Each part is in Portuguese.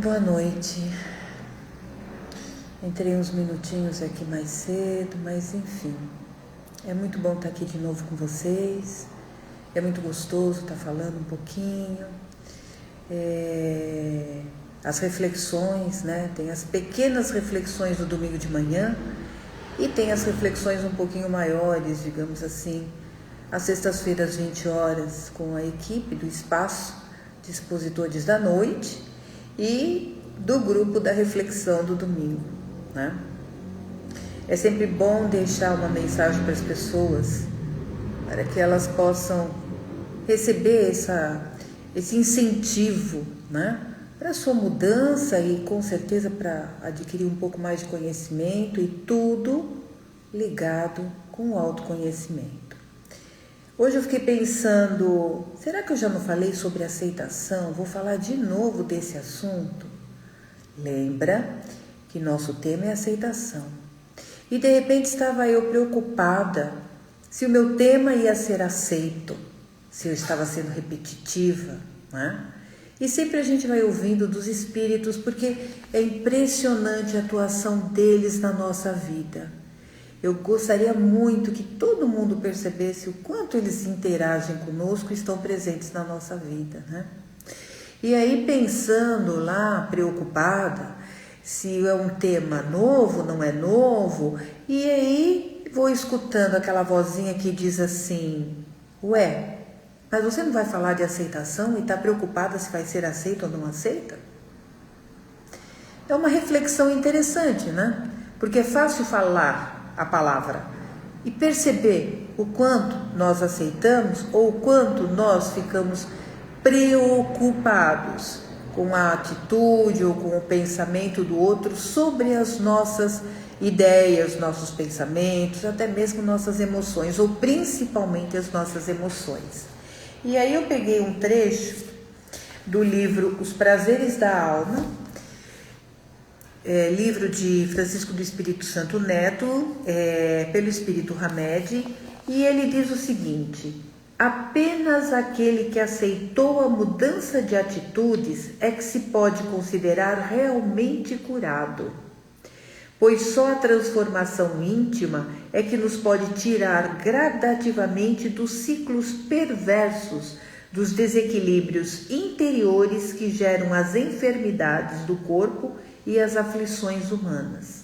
Boa noite. Entrei uns minutinhos aqui mais cedo, mas enfim. É muito bom estar aqui de novo com vocês. É muito gostoso estar falando um pouquinho. As reflexões, né? Tem as pequenas reflexões do domingo de manhã e tem as reflexões um pouquinho maiores, digamos assim, às sextas-feiras, 20 horas, com a equipe do Espaço de Expositores da Noite e do grupo da reflexão do domingo, né? É sempre bom deixar uma mensagem para as pessoas, para que elas possam receber esse incentivo, né? Para a sua mudança e com certeza para adquirir um pouco mais de conhecimento, e tudo ligado com o autoconhecimento. Hoje eu fiquei pensando, será que eu já não falei sobre aceitação? Vou falar de novo desse assunto. Lembra que nosso tema é aceitação. E de repente estava eu preocupada se o meu tema ia ser aceito, se eu estava sendo repetitiva, né? E sempre a gente vai ouvindo dos espíritos, porque é impressionante a atuação deles na nossa vida. Eu gostaria muito que todo mundo percebesse o quanto eles interagem conosco e estão presentes na nossa vida, né? E aí pensando lá, preocupada, se é um tema novo, não é novo, e aí vou escutando aquela vozinha que diz assim, ué, mas você não vai falar de aceitação e está preocupada se vai ser aceito ou não aceita? É uma reflexão interessante, né? Porque é fácil falar a palavra e perceber o quanto nós aceitamos ou o quanto nós ficamos preocupados com a atitude ou com o pensamento do outro sobre as nossas ideias, nossos pensamentos, até mesmo nossas emoções, ou principalmente as nossas emoções. E aí eu peguei um trecho do livro Os Prazeres da Alma, livro de Francisco do Espírito Santo Neto, pelo Espírito Hamed, e ele diz o seguinte: apenas aquele que aceitou a mudança de atitudes é que se pode considerar realmente curado, pois só a transformação íntima é que nos pode tirar gradativamente dos ciclos perversos, dos desequilíbrios interiores que geram as enfermidades do corpo e as aflições humanas.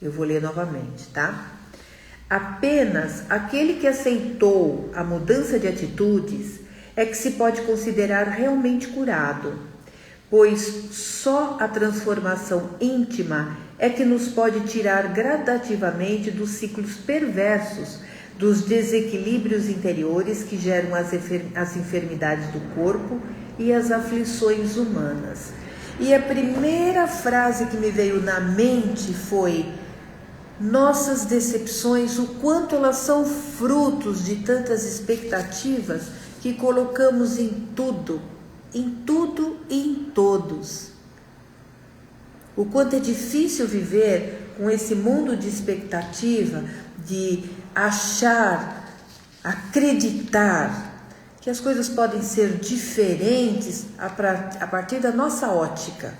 Eu vou ler novamente, tá? Apenas aquele que aceitou a mudança de atitudes é que se pode considerar realmente curado, pois só a transformação íntima é que nos pode tirar gradativamente dos ciclos perversos, dos desequilíbrios interiores que geram as enfermidades do corpo e as aflições humanas. E a primeira frase que me veio na mente foi: nossas decepções, o quanto elas são frutos de tantas expectativas que colocamos em tudo e em todos. O quanto é difícil viver com esse mundo de expectativa, de achar, acreditar que as coisas podem ser diferentes a partir da nossa ótica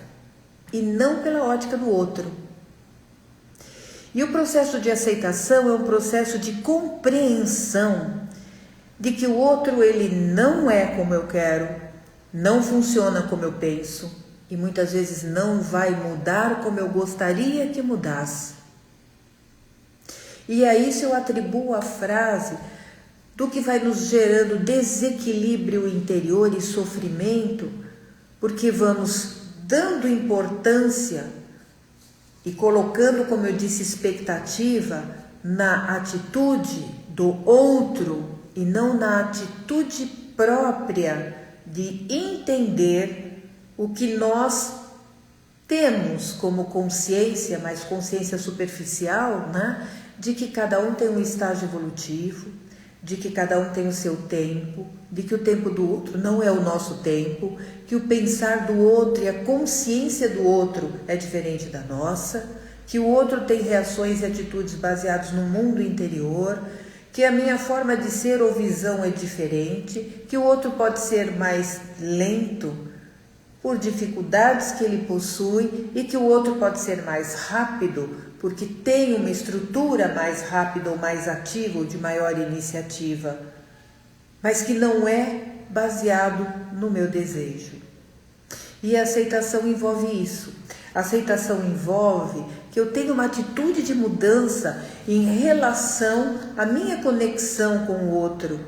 e não pela ótica do outro. E o processo de aceitação é um processo de compreensão de que o outro ele não é como eu quero, não funciona como eu penso e muitas vezes não vai mudar como eu gostaria que mudasse. E a isso eu atribuo a frase do que vai nos gerando desequilíbrio interior e sofrimento, porque vamos dando importância e colocando, como eu disse, expectativa na atitude do outro e não na atitude própria de entender o que nós temos como consciência, mas consciência superficial, né? De que cada um tem um estágio evolutivo, de que cada um tem o seu tempo, de que o tempo do outro não é o nosso tempo, que o pensar do outro e a consciência do outro é diferente da nossa, que o outro tem reações e atitudes baseadas no mundo interior, que a minha forma de ser ou visão é diferente, que o outro pode ser mais lento por dificuldades que ele possui e que o outro pode ser mais rápido, porque tem uma estrutura mais rápida ou mais ativa ou de maior iniciativa, mas que não é baseado no meu desejo. E a aceitação envolve isso. A aceitação envolve que eu tenho uma atitude de mudança em relação à minha conexão com o outro,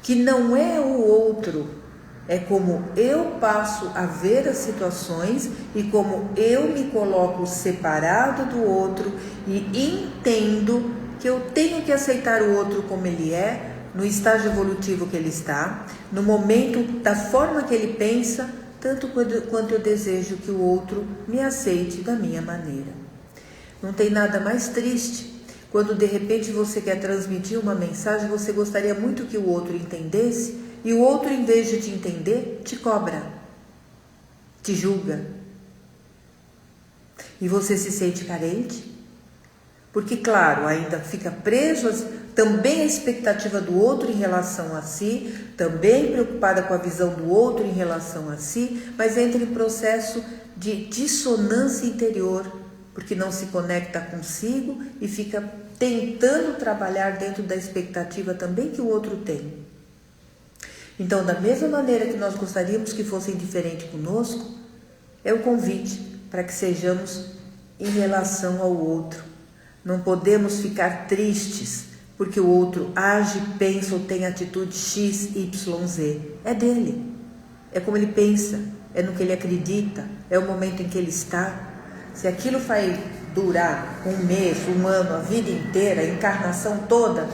que não é o outro, é como eu passo a ver as situações e como eu me coloco separado do outro e entendo que eu tenho que aceitar o outro como ele é, no estágio evolutivo que ele está, no momento, da forma que ele pensa, tanto quanto eu desejo que o outro me aceite da minha maneira. Não tem nada mais triste quando de repente você quer transmitir uma mensagem, você gostaria muito que o outro entendesse e o outro, em vez de te entender, te cobra, te julga. E você se sente carente, porque, claro, ainda fica preso também a expectativa do outro em relação a si, também preocupada com a visão do outro em relação a si, mas entra em processo de dissonância interior, porque não se conecta consigo e fica tentando trabalhar dentro da expectativa também que o outro tem. Então, da mesma maneira que nós gostaríamos que fossem diferentes conosco, é o convite para que sejamos em relação ao outro. Não podemos ficar tristes porque o outro age, pensa ou tem atitude X, Y, Z. É dele, é como ele pensa, é no que ele acredita, é o momento em que ele está. Se aquilo vai durar um mês, um ano, a vida inteira, a encarnação toda,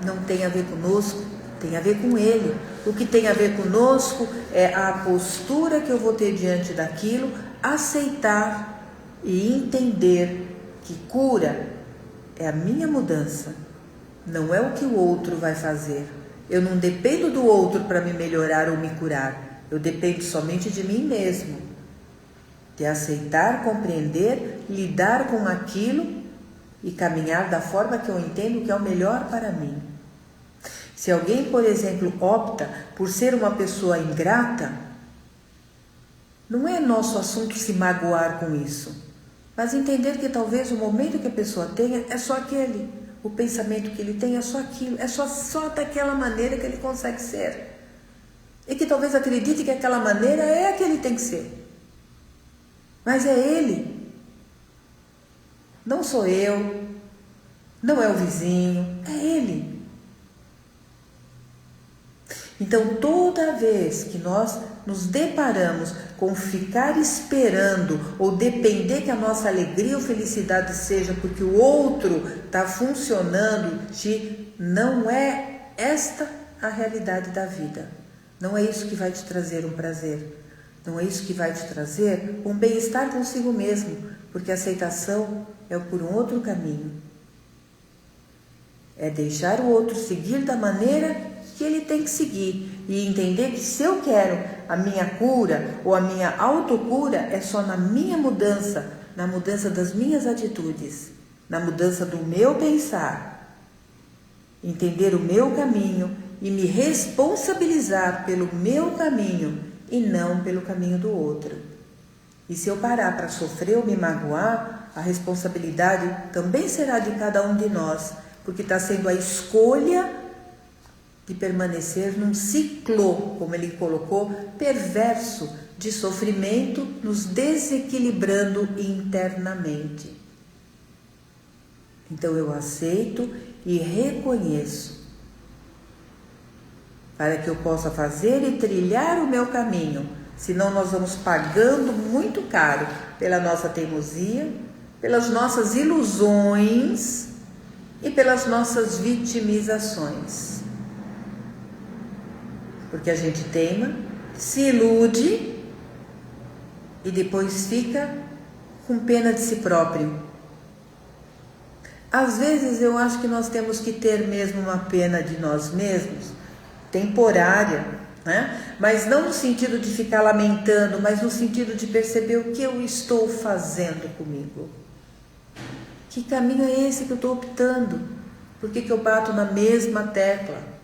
não tem a ver conosco, tem a ver com ele. O que tem a ver conosco é a postura que eu vou ter diante daquilo, aceitar e entender que cura é a minha mudança, não é o que o outro vai fazer. Eu não dependo do outro para me melhorar ou me curar, eu dependo somente de mim mesmo, de aceitar, compreender, lidar com aquilo e caminhar da forma que eu entendo que é o melhor para mim. Se alguém, por exemplo, opta por ser uma pessoa ingrata, não é nosso assunto se magoar com isso, mas entender que talvez o momento que a pessoa tenha é só aquele, o pensamento que ele tem é só aquilo, é só daquela maneira que ele consegue ser. E que talvez acredite que aquela maneira é a que ele tem que ser. Mas é ele. Não sou eu, não é o vizinho, é ele. Então, toda vez que nós nos deparamos com ficar esperando ou depender que a nossa alegria ou felicidade seja porque o outro está funcionando, não é esta a realidade da vida. Não é isso que vai te trazer um prazer. Não é isso que vai te trazer um bem-estar consigo mesmo, porque a aceitação é por um outro caminho. É deixar o outro seguir da maneira que ele tem que seguir e entender que se eu quero a minha cura ou a minha autocura é só na minha mudança, na mudança das minhas atitudes, na mudança do meu pensar, entender o meu caminho e me responsabilizar pelo meu caminho e não pelo caminho do outro. E se eu parar para sofrer ou me magoar, a responsabilidade também será de cada um de nós, porque está sendo a escolha de permanecer num ciclo, como ele colocou, perverso de sofrimento, nos desequilibrando internamente. Então eu aceito e reconheço, para que eu possa fazer e trilhar o meu caminho, senão nós vamos pagando muito caro pela nossa teimosia, pelas nossas ilusões e pelas nossas vitimizações. Porque a gente teima, se ilude e depois fica com pena de si próprio. Às vezes eu acho que nós temos que ter mesmo uma pena de nós mesmos, temporária, né? Mas não no sentido de ficar lamentando, mas no sentido de perceber o que eu estou fazendo comigo. Que caminho é esse que eu estou optando? Por que eu bato na mesma tecla?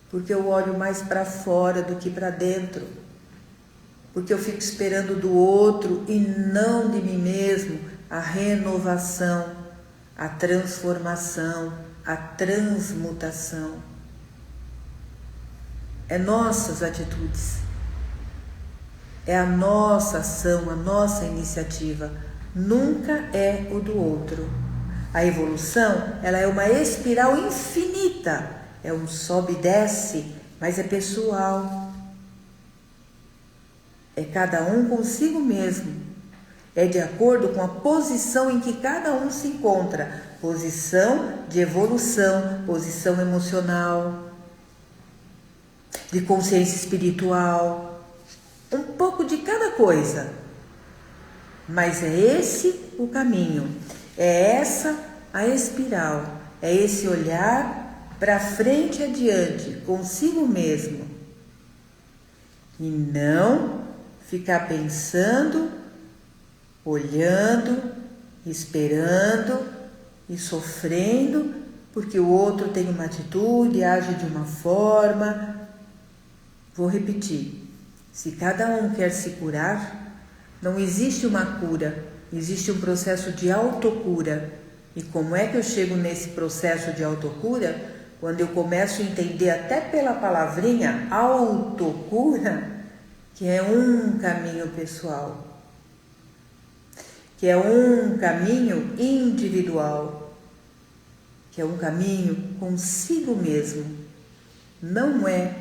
Porque eu olho mais para fora do que para dentro. porque eu fico esperando do outro e não de mim mesmo a renovação, a transformação, a transmutação. É nossas atitudes, é a nossa ação, a nossa iniciativa, nunca é o do outro. A evolução, ela é uma espiral infinita, é um sobe e desce, mas é pessoal. É cada um consigo mesmo, é de acordo com a posição em que cada um se encontra, posição de evolução, posição emocional, de consciência espiritual, um pouco de cada coisa, mas é esse o caminho, é essa a espiral, é esse olhar para frente e adiante, consigo mesmo, e não ficar pensando, olhando, esperando e sofrendo porque o outro tem uma atitude, age de uma forma. Vou repetir, se cada um quer se curar, não existe uma cura, existe um processo de autocura. E como é que eu chego nesse processo de autocura? Quando eu começo a entender até pela palavrinha autocura, que é um caminho pessoal, que é um caminho individual, que é um caminho consigo mesmo, não é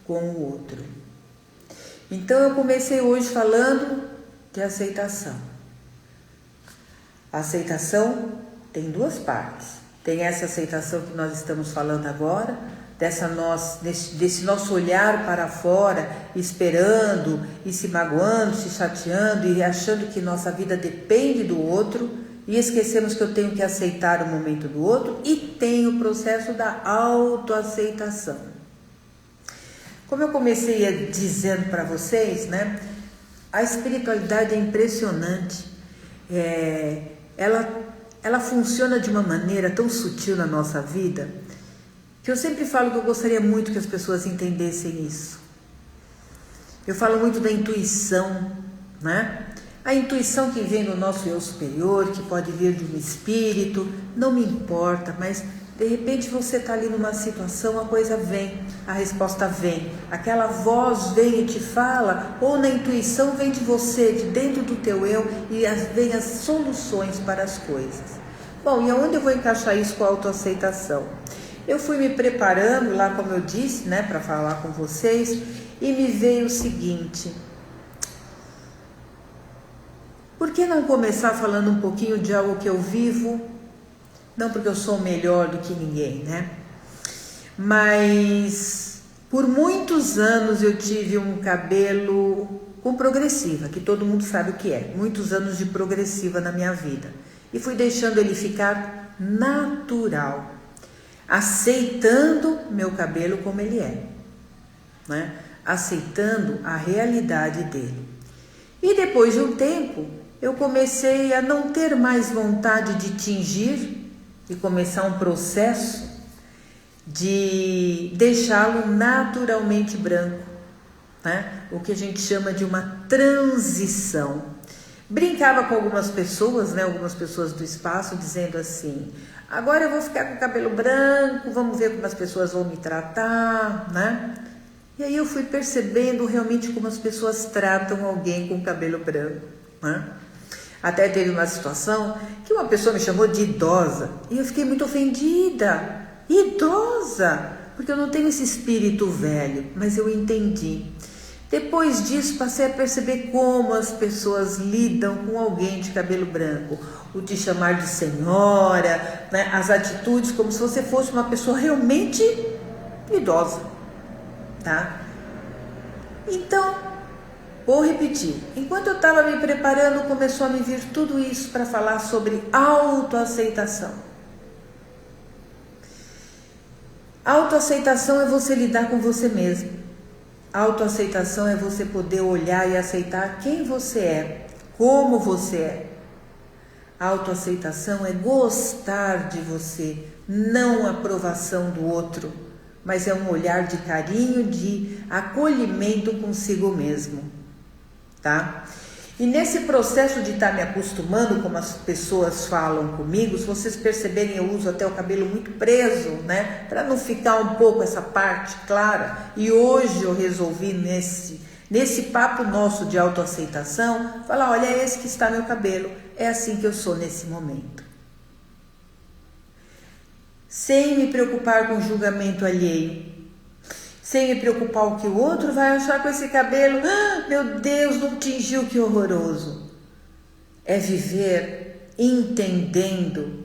com o outro. Então eu comecei hoje falando de aceitação. A aceitação tem duas partes. Tem essa aceitação que nós estamos falando agora, desse nosso olhar para fora, esperando e se magoando, se chateando e achando que nossa vida depende do outro, e esquecemos que eu tenho que aceitar o momento do outro, e tem o processo da autoaceitação. Como eu comecei dizendo para vocês, né, a espiritualidade é impressionante, ela funciona de uma maneira tão sutil na nossa vida, que eu sempre falo que eu gostaria muito que as pessoas entendessem isso. Eu falo muito da intuição, né? A intuição que vem do nosso eu superior, que pode vir de um espírito, não me importa, mas de repente você está ali numa situação, a coisa vem, a resposta vem, aquela voz vem e te fala, ou na intuição vem de você, de dentro do teu eu, e vem as soluções para as coisas. Bom, e aonde eu vou encaixar isso com a autoaceitação? Eu fui me preparando lá, como eu disse, né, para falar com vocês, e me veio o seguinte: por que não começar falando um pouquinho de algo que eu vivo? Não porque eu sou melhor do que ninguém, né? Mas por muitos anos eu tive um cabelo com progressiva, que todo mundo sabe o que é. Muitos anos de progressiva na minha vida. E fui deixando ele ficar natural, aceitando meu cabelo como ele é, né? Aceitando a realidade dele. E depois de um tempo, eu comecei a não ter mais vontade de tingir e começar um processo de deixá-lo naturalmente branco, né? O que a gente chama de uma transição. Brincava com algumas pessoas, né? Algumas pessoas do espaço, dizendo assim: agora eu vou ficar com o cabelo branco, vamos ver como as pessoas vão me tratar, né? E aí eu fui percebendo realmente como as pessoas tratam alguém com cabelo branco, né? Até teve uma situação que uma pessoa me chamou de idosa e eu fiquei muito ofendida. Idosa, porque eu não tenho esse espírito velho, mas eu entendi. Depois disso passei a perceber como as pessoas lidam com alguém de cabelo branco, o te chamar de senhora, né? As atitudes como se você fosse uma pessoa realmente idosa, tá? Então, vou repetir, enquanto eu estava me preparando, começou a me vir tudo isso para falar sobre autoaceitação. Autoaceitação é você lidar com você mesmo. Autoaceitação é você poder olhar e aceitar quem você é, como você é. Autoaceitação é gostar de você, não a aprovação do outro, mas é um olhar de carinho, de acolhimento consigo mesmo. tá? E nesse processo de estar me acostumando, como as pessoas falam comigo, se vocês perceberem, eu uso até o cabelo muito preso, né? Para não ficar um pouco essa parte clara. E hoje eu resolvi, nesse papo nosso de autoaceitação, falar, olha, é esse que está meu cabelo. É assim que eu sou nesse momento. Sem me preocupar com o julgamento alheio. Sem me preocupar o que o outro vai achar com esse cabelo. Ah, meu Deus, não tingiu, que horroroso. É viver entendendo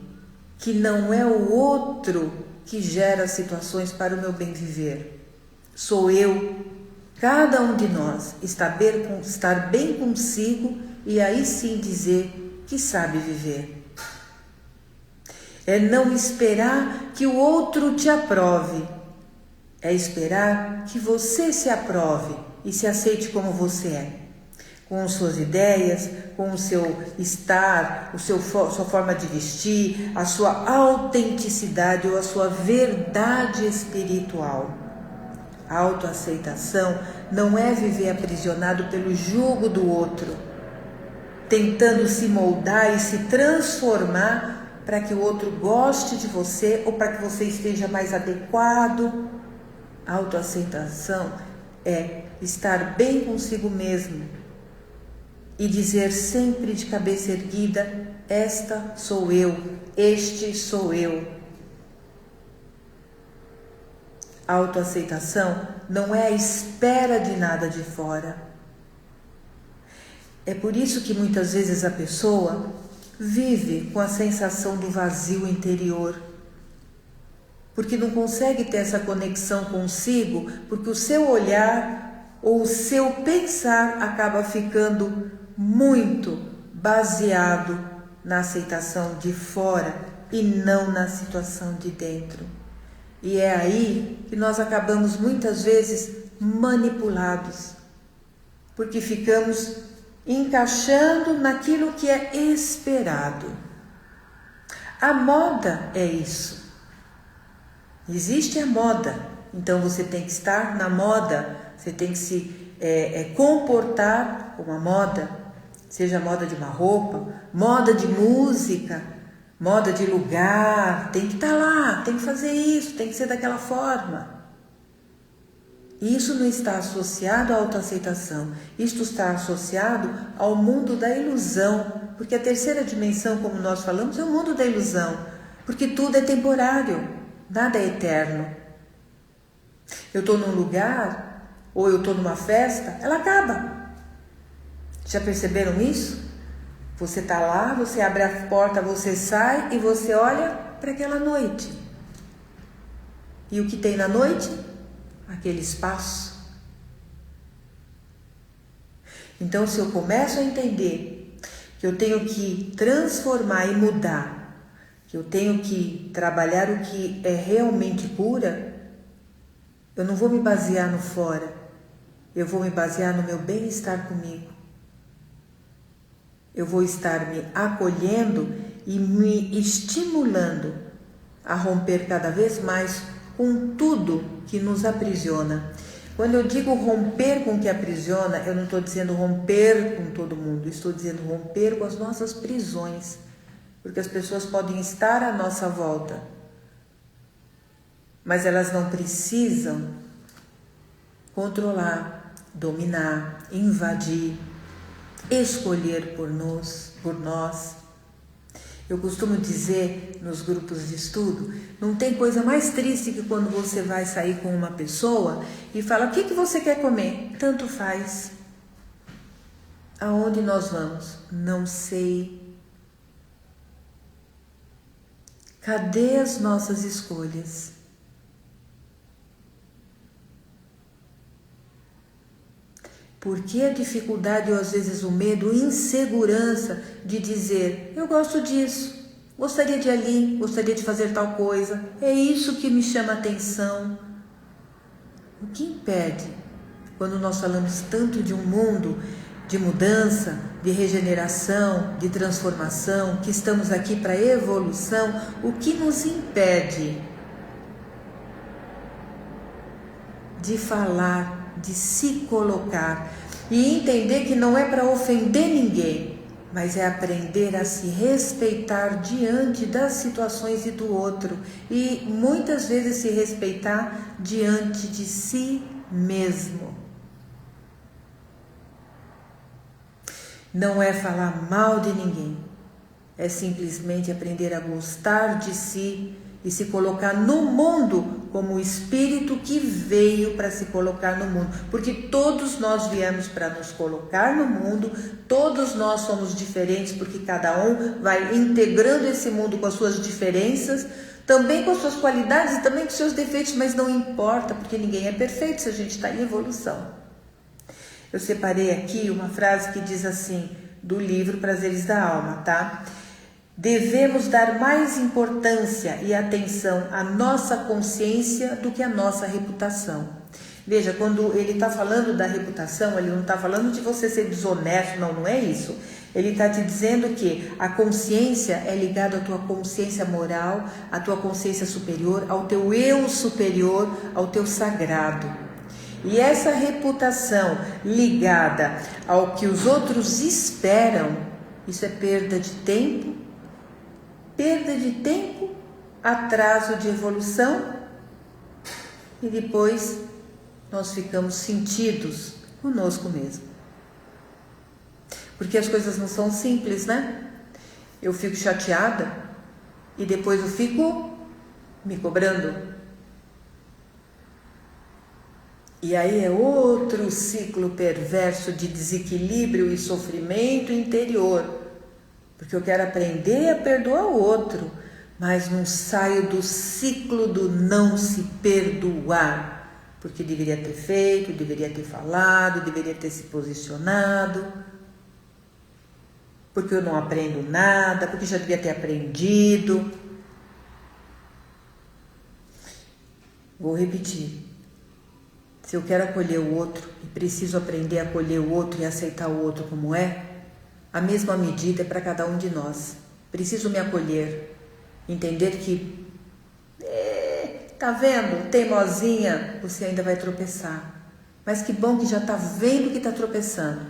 que não é o outro que gera situações para o meu bem viver. Sou eu, cada um de nós, estar bem consigo e aí sim dizer que sabe viver. É não esperar que o outro te aprove. É esperar que você se aprove e se aceite como você é, com suas ideias, com o seu estar, sua forma de vestir, a sua autenticidade ou a sua verdade espiritual. A autoaceitação não é viver aprisionado pelo jugo do outro, tentando se moldar e se transformar para que o outro goste de você ou para que você esteja mais adequado. A autoaceitação é estar bem consigo mesmo e dizer sempre de cabeça erguida, esta sou eu, este sou eu. A autoaceitação não é a espera de nada de fora. É por isso que muitas vezes a pessoa vive com a sensação do vazio interior, porque não consegue ter essa conexão consigo, porque o seu olhar ou o seu pensar acaba ficando muito baseado na aceitação de fora e não na situação de dentro. E é aí que nós acabamos muitas vezes manipulados, porque ficamos encaixando naquilo que é esperado. A moda é isso. Existe a moda, então você tem que estar na moda, você tem que se comportar como a moda, seja moda de uma roupa, moda de música, moda de lugar, tem que estar lá, tem que fazer isso, tem que ser daquela forma. Isso não está associado à autoaceitação, isto está associado ao mundo da ilusão, porque a terceira dimensão, como nós falamos, é o mundo da ilusão, porque tudo é temporário. Nada é eterno. Eu estou num lugar, ou eu estou numa festa, ela acaba. Já perceberam isso? Você está lá, você abre a porta, você sai e você olha para aquela noite. E o que tem na noite? Aquele espaço. Então, se eu começo a entender que eu tenho que transformar e mudar, que eu tenho que trabalhar o que é realmente cura, eu não vou me basear no fora, eu vou me basear no meu bem-estar comigo. Eu vou estar me acolhendo e me estimulando a romper cada vez mais com tudo que nos aprisiona. Quando eu digo romper com o que aprisiona, eu não estou dizendo romper com todo mundo, estou dizendo romper com as nossas prisões. Porque as pessoas podem estar à nossa volta, mas elas não precisam controlar, dominar, invadir, escolher por nós. Eu costumo dizer nos grupos de estudo, não tem coisa mais triste que quando você vai sair com uma pessoa e fala, o que você quer comer? Tanto faz. Aonde nós vamos? Não sei. Cadê as nossas escolhas? Por que a dificuldade ou às vezes o medo, insegurança de dizer, eu gosto disso, gostaria de ir ali, gostaria de fazer tal coisa, é isso que me chama a atenção. O que impede, quando nós falamos tanto de um mundo de mudança, de regeneração, de transformação, que estamos aqui para evolução, o que nos impede de falar, de se colocar? e entender que não é para ofender ninguém, mas é aprender a se respeitar diante das situações e do outro, e muitas vezes se respeitar diante de si mesmo. Não é falar mal de ninguém, é simplesmente aprender a gostar de si e se colocar no mundo como o espírito que veio para se colocar no mundo. Porque todos nós viemos para nos colocar no mundo, todos nós somos diferentes, porque cada um vai integrando esse mundo com as suas diferenças, também com as susuas qualidades e também com os seus defeitos, mas não importa, porque ninguém é perfeito se a gente está em evolução. Eu separei aqui uma frase que diz assim, do livro Prazeres da Alma, tá? Devemos dar mais importância e atenção à nossa consciência do que à nossa reputação. Veja, quando ele está falando da reputação, ele não está falando de você ser desonesto, não é isso. Ele está te dizendo que a consciência é ligada à tua consciência moral, à tua consciência superior, ao teu eu superior, ao teu sagrado. E essa reputação ligada ao que os outros esperam, isso é perda de tempo, atraso de evolução, e depois nós ficamos sentidos conosco mesmo. Porque as coisas não são simples, né? Eu fico chateada e depois eu fico me cobrando. E aí é outro ciclo perverso de desequilíbrio e sofrimento interior. Porque eu quero aprender a perdoar o outro, mas não saio do ciclo do não se perdoar. Porque deveria ter feito, deveria ter falado, deveria ter se posicionado. Porque eu não aprendo nada, porque já devia ter aprendido. Vou repetir. Se eu quero acolher o outro e preciso aprender a acolher o outro e aceitar o outro como é, a mesma medida é para cada um de nós. Preciso me acolher, entender que, tá vendo, teimosinha, você ainda vai tropeçar. Mas que bom que já tá vendo que tá tropeçando.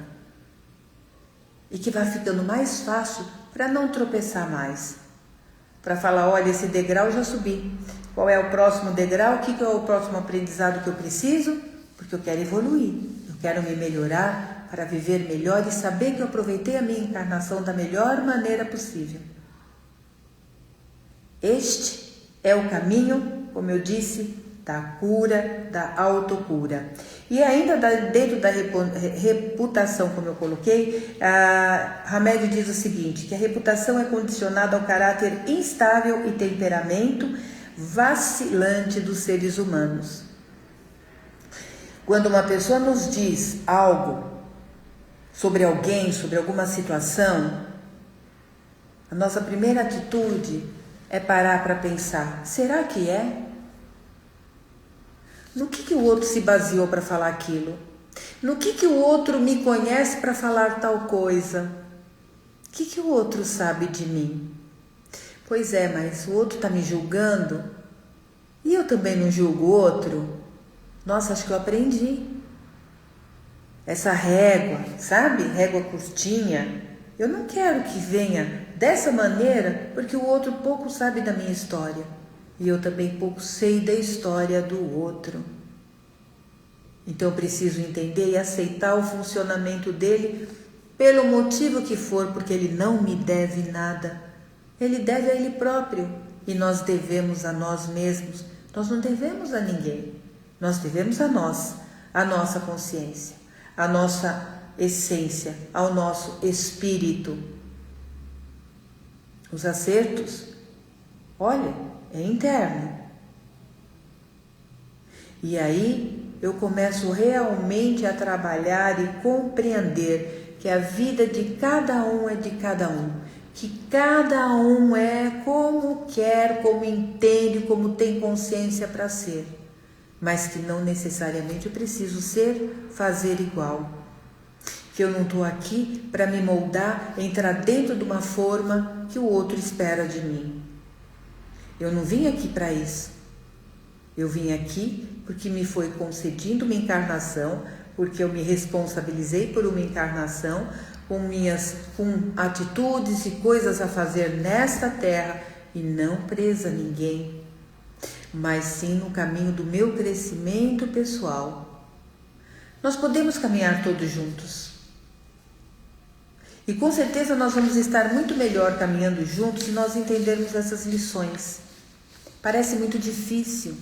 E que vai ficando mais fácil para não tropeçar mais. Para falar, olha, esse degrau eu já subi. Qual é o próximo degrau? O que é o próximo aprendizado que eu preciso? Porque eu quero evoluir, eu quero me melhorar para viver melhor e saber que eu aproveitei a minha encarnação da melhor maneira possível. Este é o caminho, como eu disse, da cura, da autocura. E ainda dentro da reputação, como eu coloquei, Hamed diz o seguinte, que a reputação é condicionada ao caráter instável e temperamento vacilante dos seres humanos. Quando uma pessoa nos diz algo sobre alguém, sobre alguma situação, a nossa primeira atitude é parar para pensar, será que é? No que o outro se baseou para falar aquilo? No que o outro me conhece para falar tal coisa? O que o outro sabe de mim? Pois é, mas o outro está me julgando e eu também não julgo o outro. Nossa, acho que eu aprendi. Essa régua, sabe? Régua curtinha. Eu não quero que venha dessa maneira, porque o outro pouco sabe da minha história. E eu também pouco sei da história do outro. Então eu preciso entender e aceitar o funcionamento dele pelo motivo que for, porque ele não me deve nada. Ele deve a ele próprio e nós devemos a nós mesmos. Nós não devemos a ninguém. Nós devemos a nós, a nossa consciência, a nossa essência, ao nosso espírito. Os acertos, olha, é interno. E aí eu começo realmente a trabalhar e compreender que a vida de cada um é de cada um, que cada um é como quer, como entende, como tem consciência para ser, mas que não necessariamente eu preciso ser, fazer igual. Que eu não estou aqui para me moldar, entrar dentro de uma forma que o outro espera de mim. Eu não vim aqui para isso. Eu vim aqui porque me foi concedido uma encarnação porque eu me responsabilizei por uma encarnação com atitudes e coisas a fazer nesta terra e não presa a ninguém, mas sim no caminho do meu crescimento pessoal. Nós podemos caminhar todos juntos. E com certeza nós vamos estar muito melhor caminhando juntos se nós entendermos essas lições. Parece muito difícil,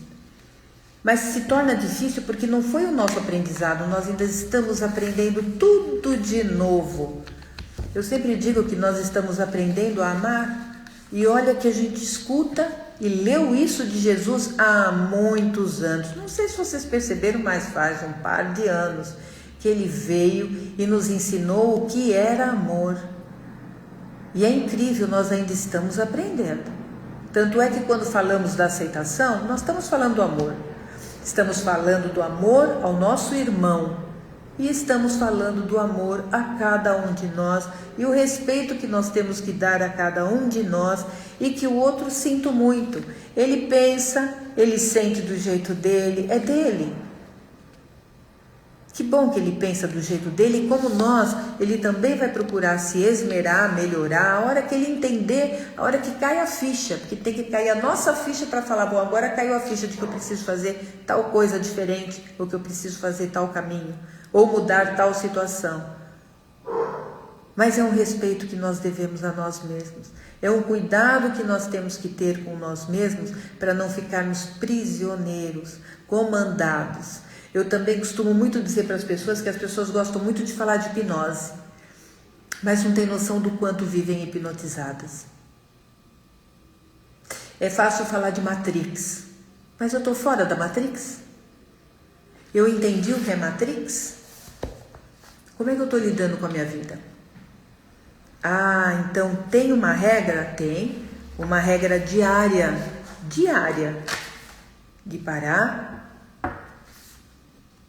mas se torna difícil porque não foi o nosso aprendizado, nós ainda estamos aprendendo tudo de novo. Eu sempre digo que nós estamos aprendendo a amar, e olha que a gente escuta e leu isso de Jesus há muitos anos. Não sei se vocês perceberam, mas faz um par de anos que ele veio e nos ensinou o que era amor. E é incrível, nós ainda estamos aprendendo. Tanto é que quando falamos da aceitação, nós estamos falando do amor. Estamos falando do amor ao nosso irmão. E estamos falando do amor a cada um de nós e o respeito que nós temos que dar a cada um de nós e que o outro sinto muito. Ele pensa, ele sente do jeito dele, é dele. Que bom que ele pensa do jeito dele, e como nós, ele também vai procurar se esmerar, melhorar, a hora que ele entender, a hora que cai a ficha, porque tem que cair a nossa ficha para falar, bom, agora caiu a ficha de que eu preciso fazer tal coisa diferente, ou que eu preciso fazer tal caminho, ou mudar tal situação. Mas é um respeito que nós devemos a nós mesmos, é um cuidado que nós temos que ter com nós mesmos para não ficarmos prisioneiros, comandados. Eu também costumo muito dizer para as pessoas que as pessoas gostam muito de falar de hipnose, mas não têm noção do quanto vivem hipnotizadas. É fácil falar de Matrix, mas eu estou fora da Matrix? Eu entendi o que é Matrix? Como é que eu estou lidando com a minha vida? Ah, então tem uma regra? Tem. Uma regra diária. De parar,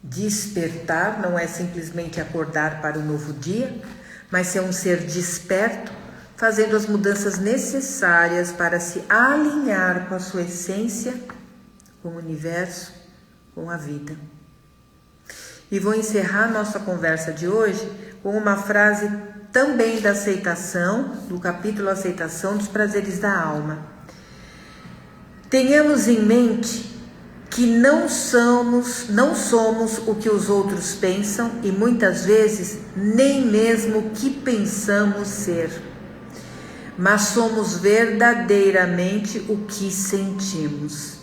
despertar, não é simplesmente acordar para o novo dia, mas ser um ser desperto, fazendo as mudanças necessárias para se alinhar com a sua essência, com o universo, com a vida. E vou encerrar nossa conversa de hoje com uma frase também da aceitação, do capítulo Aceitação dos Prazeres da Alma. Tenhamos em mente que não somos o que os outros pensam e muitas vezes nem mesmo o que pensamos ser, mas somos verdadeiramente o que sentimos.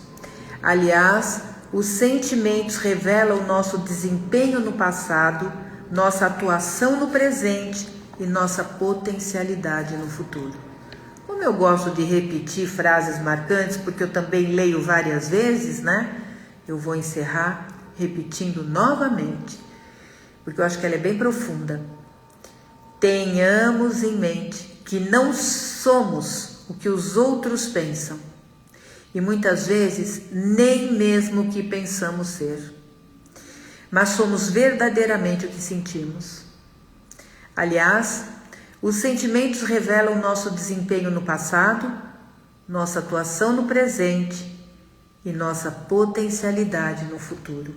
Aliás, os sentimentos revelam o nosso desempenho no passado, nossa atuação no presente e nossa potencialidade no futuro. Como eu gosto de repetir frases marcantes, porque eu também leio várias vezes, né? Eu vou encerrar repetindo novamente, porque eu acho que ela é bem profunda. Tenhamos em mente que não somos o que os outros pensam e muitas vezes nem mesmo o que pensamos ser, mas somos verdadeiramente o que sentimos. Aliás, os sentimentos revelam nosso desempenho no passado, nossa atuação no presente e nossa potencialidade no futuro.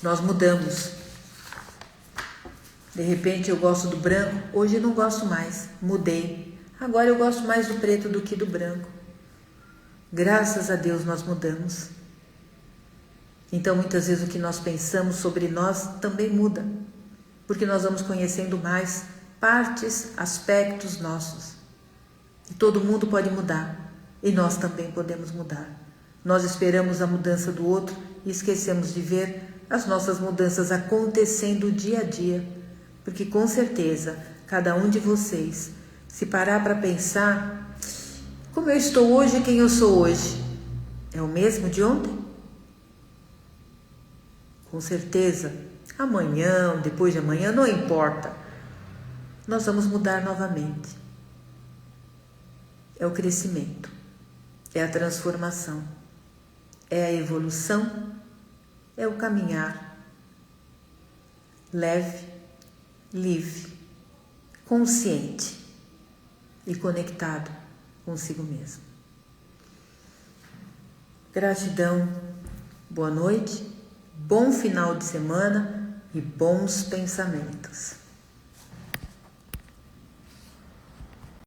Nós mudamos. De repente eu gosto do branco, hoje não gosto mais, mudei. Agora eu gosto mais do preto do que do branco. Graças a Deus nós mudamos. Então muitas vezes o que nós pensamos sobre nós também muda, porque nós vamos conhecendo mais partes, aspectos nossos. E todo mundo pode mudar. E nós também podemos mudar. Nós esperamos a mudança do outro e esquecemos de ver as nossas mudanças acontecendo dia a dia. Porque com certeza, cada um de vocês, se parar para pensar, como eu estou hoje e quem eu sou hoje, é o mesmo de ontem? Com certeza, amanhã, depois de amanhã, não importa. Nós vamos mudar novamente. É o crescimento. É a transformação, é a evolução, é o caminhar leve, livre, consciente e conectado consigo mesmo. Gratidão, boa noite, Bom final de semana e bons pensamentos.